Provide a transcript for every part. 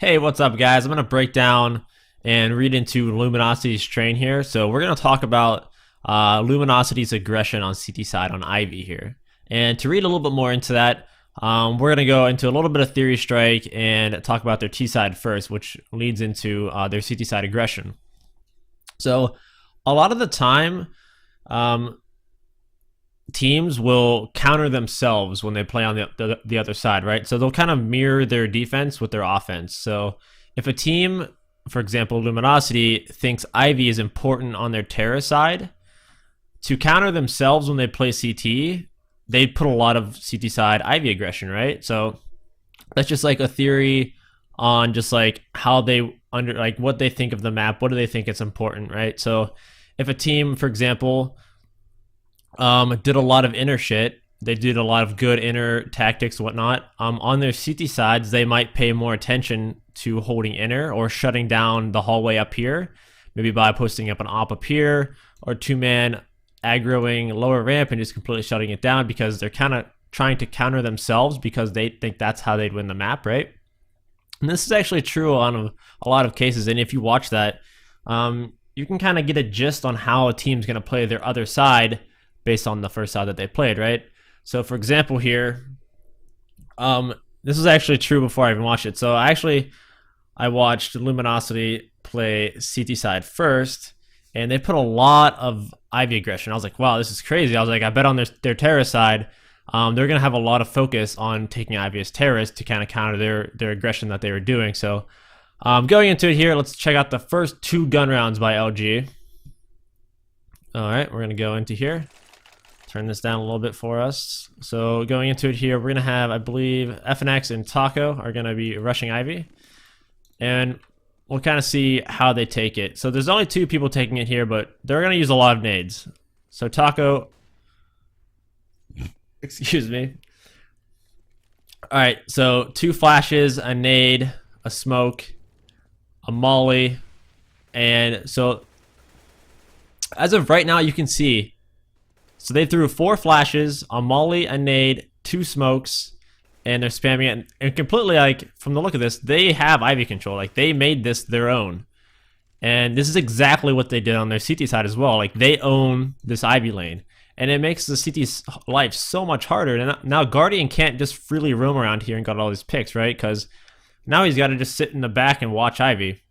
Hey, what's up, guys? I'm going to break down and read into Luminosity's train here. So we're going to talk about Luminosity's aggression on CT side on Ivy here. And to read a little bit more into that, we're going to go into a little bit of Theory Strike and talk about their T side first, which leads into their CT side aggression. So a lot of the time, teams will counter themselves when they play on the other side, right? So they'll kind of mirror their defense with their offense. So if a team, for example, Luminosity, thinks Ivy is important on their Terra side, to counter themselves when they play CT, they put a lot of CT side Ivy aggression, right? So that's just like a theory on just like how they what they think of the map, what do they think is important, right? So if a team, for example, did a lot of inner shit, they did a lot of good inner tactics, whatnot. On their CT sides, they might pay more attention to holding inner or shutting down the hallway up here, maybe by posting up an op up here or two-man aggroing lower ramp and just completely shutting it down because they're kind of trying to counter themselves because they think that's how they'd win the map, right? And this is actually true on a lot of cases. And if you watch that, you can kind of get a gist on how a team's going to play their other side based on the first side that they played, right? So for example here, this was actually true before I even watched it. So I watched Luminosity play CT side first, and they put a lot of Ivy aggression. I was like, wow, this is crazy. I was like, I bet on their Terra side, they're going to have a lot of focus on taking Ivy as terrorists to kind of counter their aggression that they were doing. So going into it here, let's check out the first two gun rounds by LG. All right, we're going to go into here. Turn this down a little bit for us. So going into it here, we're going to have, I believe, FNX and Taco are going to be rushing Ivy. And we'll kind of see how they take it. So there's only two people taking it here, but they're going to use a lot of nades. So Taco, excuse me. All right, so two flashes, a nade, a smoke, a molly. And so as of right now, you can see, so they threw 4 flashes, a molly, a nade, 2 smokes, and they're spamming it. And completely, like, from the look of this, they have Ivy control. Like, they made this their own. And this is exactly what they did on their CT side as well. Like, they own this Ivy lane. And it makes the CT's life so much harder. And now Guardian can't just freely roam around here and got all these picks, right? Because now he's got to just sit in the back and watch Ivy.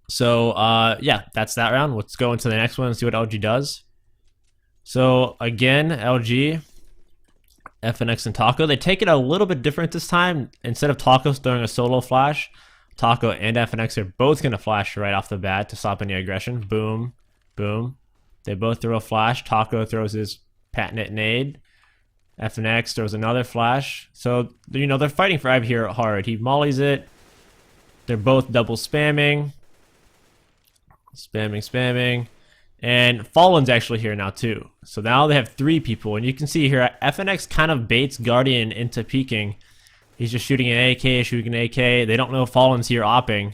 So, yeah, that's that round. Let's go into the next one and see what LG does. So again, LG, FNX, and Taco, they take it a little bit different this time. Instead of Taco throwing a solo flash, Taco and FNX are both going to flash right off the bat to stop any aggression. Boom, boom. They both throw a flash. Taco throws his patented nade. FNX throws another flash. So, you know, they're fighting for Ivy here hard. He mollies it. They're both double spamming. Spamming. And Fallen's actually here now too. So now they have 3 people. And you can see here, FNX kind of baits Guardian into peeking. He's just shooting an AK, shooting an AK. They don't know if Fallen's here opping.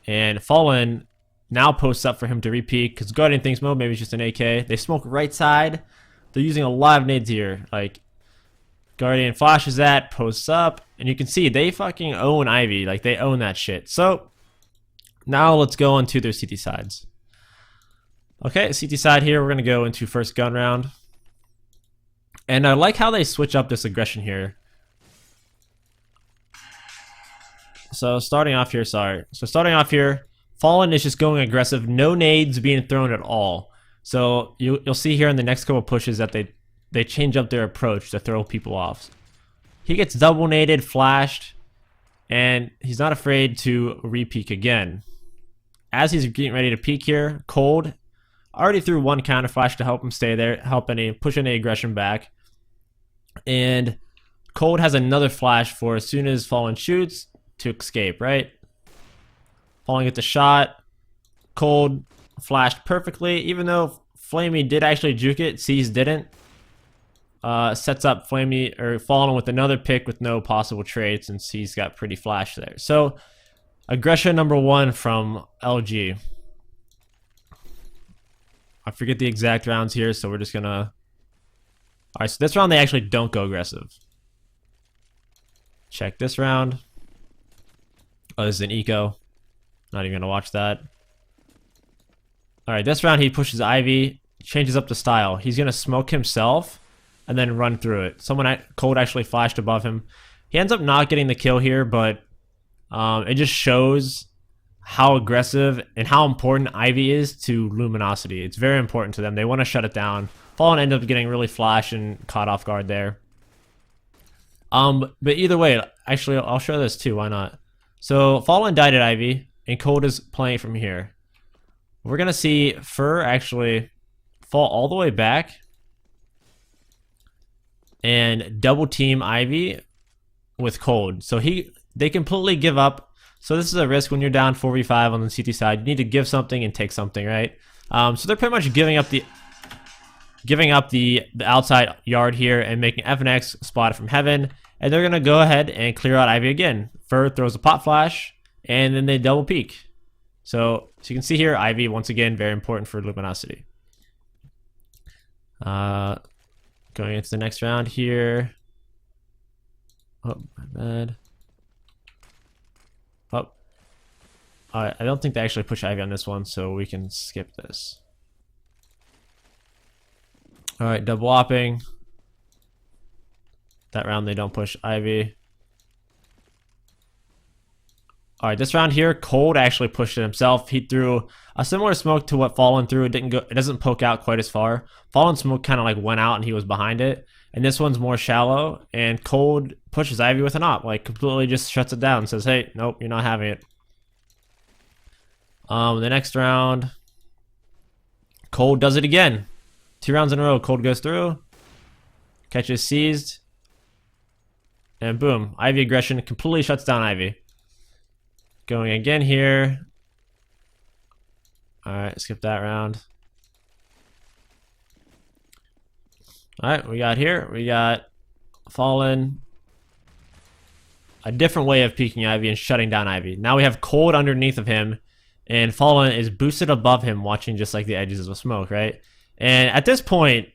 And Fallen now posts up for him to re-peek because Guardian thinks, well, maybe it's just an AK. They smoke right side. They're using a lot of nades here. Like, Guardian flashes that, posts up. And you can see they fucking own Ivy. Like, they own that shit. So now let's go into their CT sides. Okay, CT side here, we're going to go into first gun round. And I like how they switch up this aggression here. So starting off here, Fallen is just going aggressive. No nades being thrown at all. So you'll see here in the next couple pushes that they change up their approach to throw people off. He gets double naded, flashed, and he's not afraid to re-peek again. As he's getting ready to peek here, Cold already threw 1 counter flash to help him stay there, push any aggression back. And Cold has another flash for as soon as Fallen shoots to escape, right? Fallen gets a shot. Cold flashed perfectly, even though Flamey did actually juke it, C's didn't. Sets up Flamey or Fallen with another pick with no possible trade since he's got pretty flash there. So aggression number 1 from LG. I forget the exact rounds here, so we're just gonna... Alright, so this round they actually don't go aggressive. Check this round. Oh, this is an eco. Not even gonna watch that. Alright, this round he pushes Ivy, changes up the style. He's gonna smoke himself and then run through it. Cold actually flashed above him. He ends up not getting the kill here, but it just shows how aggressive and how important Ivy is to Luminosity. It's very important to them. They want to shut it down. Fallen ended up getting really flashed and caught off guard there. But either way, actually, I'll show this too. Why not? So Fallen died at Ivy, and Cold is playing from here. We're gonna see Fur actually fall all the way back and double team Ivy with Cold. So they completely give up. So this is a risk when you're down 4v5 on the CT side. You need to give something and take something, right? So they're pretty much giving up the outside yard here and making FNX spot it from heaven. And they're gonna go ahead and clear out Ivy again. Fur throws a pot flash, and then they double peek. So you can see here, Ivy once again very important for Luminosity. Going into the next round here. Oh, my bad. Oh. Alright, I don't think they actually push Ivy on this one, so we can skip this. Alright, double whopping. That round they don't push Ivy. Alright, this round here, Cold actually pushed it himself. He threw a similar smoke to what Fallen threw. It doesn't poke out quite as far. Fallen smoke kind of like went out and he was behind it. And this one's more shallow. And Cold pushes Ivy with an op. Like completely just shuts it down and says, hey, nope, you're not having it. The next round, Cold does it again. 2 rounds in a row, Cold goes through. Catches seized. And boom, Ivy aggression completely shuts down Ivy. Going again here. Alright, skip that round. Alright, we got Fallen. A different way of peeking Ivy and shutting down Ivy. Now we have Cold underneath of him, and Fallen is boosted above him, watching just like the edges of smoke, right? And at this point,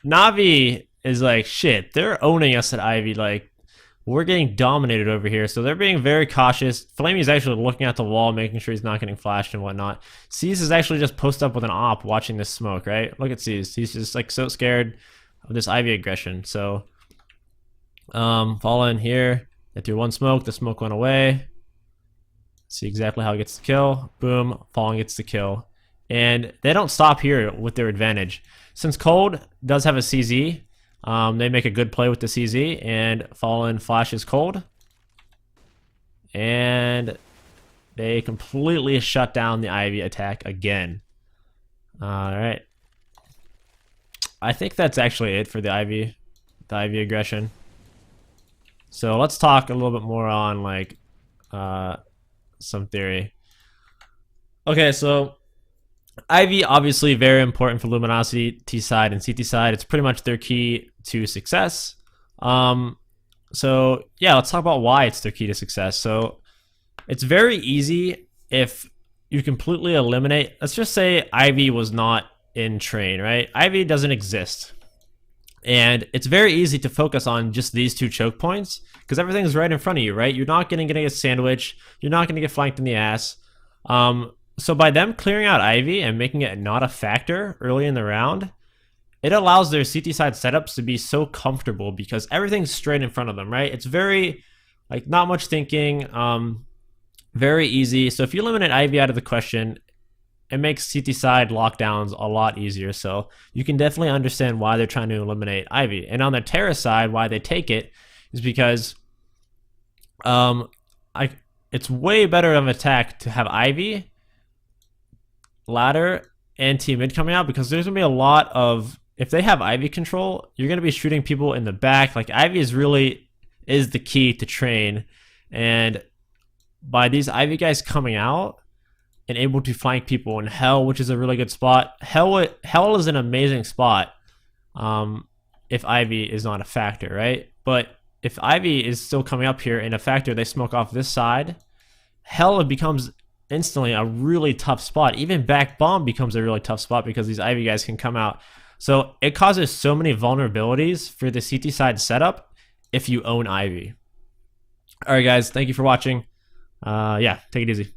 Na'Vi is like, shit, they're owning us at Ivy, like, we're getting dominated over here, so they're being very cautious. Flamey is actually looking at the wall, making sure he's not getting flashed and whatnot. C's is actually just posted up with an op watching this smoke, right? Look at C's. He's just like so scared of this Ivy aggression. So, Fallen here. They threw one smoke. The smoke went away. See exactly how he gets the kill. Boom. Fallen gets the kill. And they don't stop here with their advantage. Since Cold does have a CZ, they make a good play with the CZ, and Fallen flashes Cold. And they completely shut down the Ivy attack again. Alright. I think that's actually it for the Ivy aggression. So let's talk a little bit more on like some theory. Okay, so Ivy obviously very important for Luminosity T side and CT side. It's pretty much their key to success. So yeah, let's talk about why it's their key to success. So it's very easy if you completely eliminate, let's just say Ivy was not in train, right? Ivy doesn't exist. And it's very easy to focus on just these 2 choke points because everything's right in front of you, right? You're not going to get sandwiched. You're not going to get flanked in the ass. So by them clearing out Ivy and making it not a factor early in the round, it allows their CT side setups to be so comfortable because everything's straight in front of them, right? It's very, like, not much thinking, very easy. So if you eliminate Ivy out of the question, it makes CT side lockdowns a lot easier. So you can definitely understand why they're trying to eliminate Ivy. And on the Terra side, why they take it is because it's way better of an attack to have Ivy, ladder, and team mid coming out because there's gonna be a lot of, if they have Ivy control, you're gonna be shooting people in the back. Like Ivy is the key to train, and by these Ivy guys coming out and able to flank people in Hell, which is a really good spot. Hell is an amazing spot if Ivy is not a factor, right? But if Ivy is still coming up here in a factor, they smoke off this side, Hell becomes instantly a really tough spot. Even back bomb becomes a really tough spot because these Ivy guys can come out. So it causes so many vulnerabilities for the CT side setup if you own Ivy. All right, guys. Thank you for watching. Yeah, take it easy.